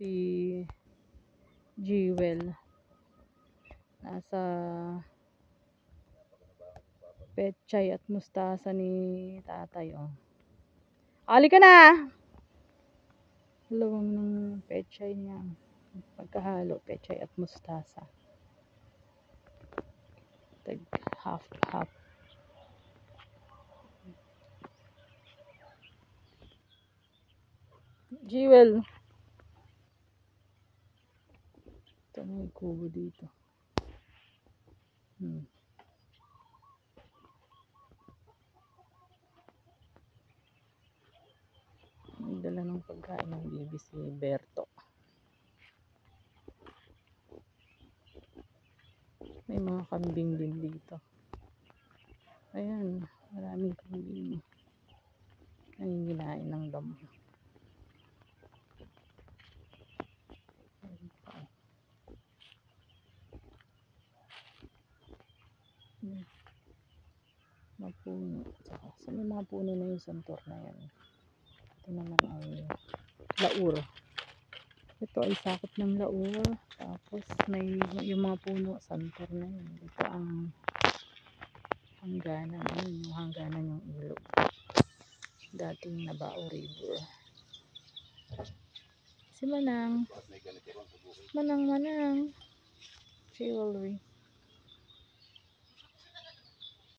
si Jewel. Nasa pechay at mustasa ni tatay, oh. Ali ka na! Dalawang ng pechay niya. Pagkahalo, pechay at mustasa. Tag half. Jewel. Ito may kubo dito. May dala ng pagkain ng bibi si Berto. May mga kambing din dito. Ayan, maraming kambing. Nanginginain ng damo. Mga puno. Sa may mga puno na yung santor na yan. Ito naman ay laur. Ito ay sakop ng laur. Tapos may yung mga puno santor na yun. Ito ang hangganan. Yung hangganan yung ilog. Dating Nabao River. Si Manang. Manang. Jewelry.